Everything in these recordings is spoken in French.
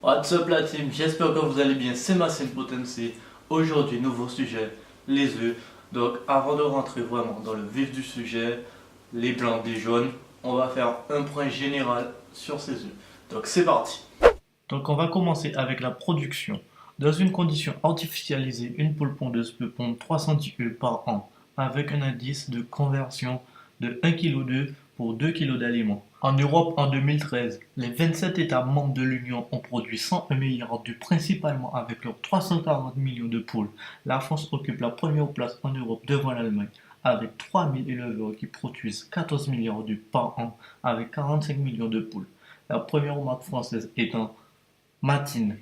What's up la team, j'espère que vous allez bien, c'est Massine Potency. Aujourd'hui, nouveau sujet, les œufs. Donc avant de rentrer vraiment dans le vif du sujet, les blancs des jaunes, on va faire un point général sur ces œufs. Donc c'est parti. Donc on va commencer avec la production. Dans une condition artificialisée, une poule pondeuse peut pondre 310 œufs par an, avec un indice de conversion de 1 kg d'œufs pour 2 kg d'aliments. En Europe, en 2013, les 27 États membres de l'Union ont produit 101 milliards d'œufs, principalement avec leurs 340 millions de poules. La France occupe la première place en Europe devant l'Allemagne, avec 3000 éleveurs qui produisent 14 milliards d'œufs par an, avec 45 millions de poules. La première marque française étant Matine,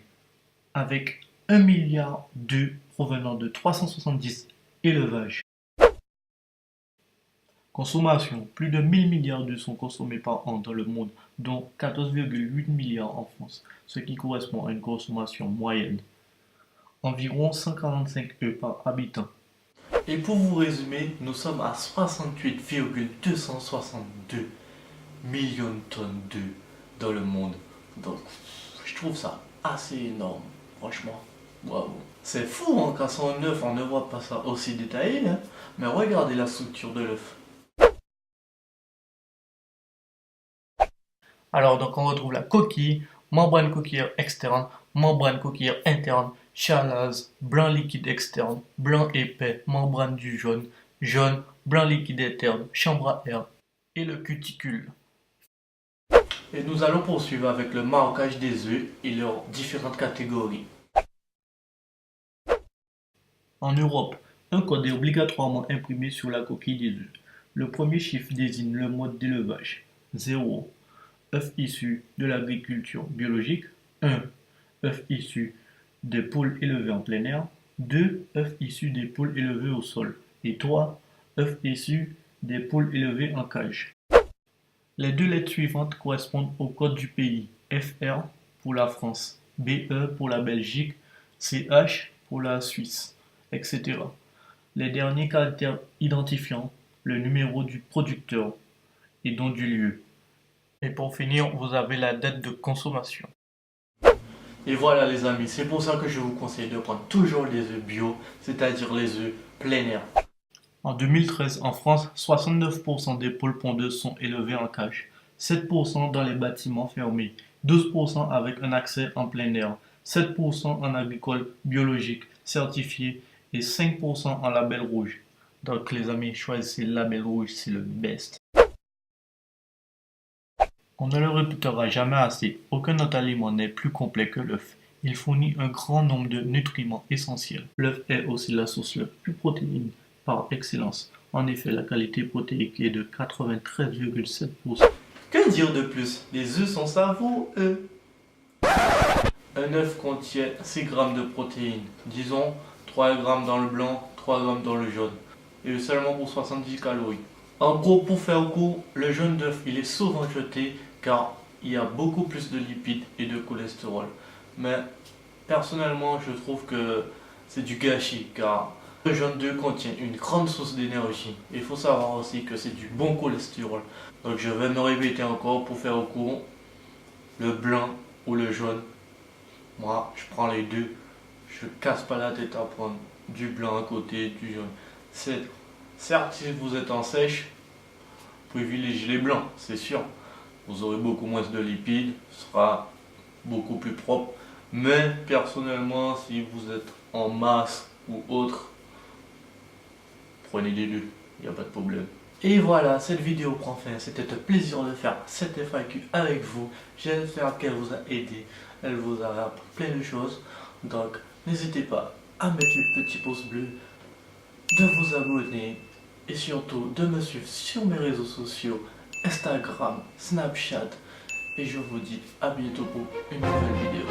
avec 1 milliard d'œufs provenant de 370 élevages. Consommation. Plus de 1000 milliards d'œufs sont consommés par an dans le monde, dont 14,8 milliards en France, ce qui correspond à une consommation moyenne. Environ 145 œufs par habitant. Et pour vous résumer, nous sommes à 68,262 millions de tonnes d'œufs dans le monde. Donc, je trouve ça assez énorme, franchement. Waouh. C'est fou hein, quand c'est un œuf, on ne voit pas ça aussi détaillé, hein. Mais regardez la structure de l'œuf. Alors, donc, on retrouve la coquille, membrane coquillère externe, membrane coquillère interne, chalaze, blanc liquide externe, blanc épais, membrane du jaune, jaune, blanc liquide interne, chambre à air et le cuticule. Et nous allons poursuivre avec le marquage des œufs et leurs différentes catégories. En Europe, un code est obligatoirement imprimé sur la coquille des œufs. Le premier chiffre désigne le mode d'élevage. 0. œufs issus de l'agriculture biologique. 1. œufs issus des poules élevées en plein air. 2. œufs issus des poules élevées au sol. Et 3. œufs issus des poules élevées en cage. Les deux lettres suivantes correspondent au code du pays. FR pour la France, BE pour la Belgique, CH pour la Suisse, etc. Les derniers caractères identifiant le numéro du producteur et donc du lieu. Et pour finir, vous avez la date de consommation. Et voilà les amis, c'est pour ça que je vous conseille de prendre toujours les œufs bio, c'est-à-dire les œufs plein air. En 2013, en France, 69% des poules pondeuses sont élevées en cage, 7% dans les bâtiments fermés, 12% avec un accès en plein air, 7% en agricole biologique certifié et 5% en label rouge. Donc les amis, choisissez le label rouge, c'est le best. On ne le répétera jamais assez, aucun autre aliment n'est plus complet que l'œuf. Il fournit un grand nombre de nutriments essentiels. L'œuf est aussi la source la plus protéine par excellence. En effet, la qualité protéique est de 93,7%. Que dire de plus? Les œufs sont savoureux. Un œuf contient 6 grammes de protéines, disons 3 grammes dans le blanc, 3 grammes dans le jaune, et seulement pour 70 calories. En gros, pour faire court, le jaune d'œuf il est souvent jeté car il y a beaucoup plus de lipides et de cholestérol. Mais personnellement, je trouve que c'est du gâchis car le jaune d'œuf contient une grande source d'énergie. Il faut savoir aussi que c'est du bon cholestérol. Donc je vais me répéter encore pour faire court, le blanc ou le jaune. Moi, je prends les deux. Je casse pas la tête à prendre du blanc à côté du jaune. Certes, si vous êtes en sèche, privilégiez les blancs, c'est sûr. Vous aurez beaucoup moins de lipides, ce sera beaucoup plus propre. Mais personnellement, si vous êtes en masse ou autre, prenez les deux, il n'y a pas de problème. Et voilà, cette vidéo prend fin. C'était un plaisir de faire cette FAQ avec vous. J'espère qu'elle vous a aidé. Elle vous a appris plein de choses. Donc, n'hésitez pas à mettre le petit pouce bleu, de vous abonner et surtout de me suivre sur mes réseaux sociaux, Instagram, Snapchat. Et je vous dis à bientôt pour une nouvelle vidéo.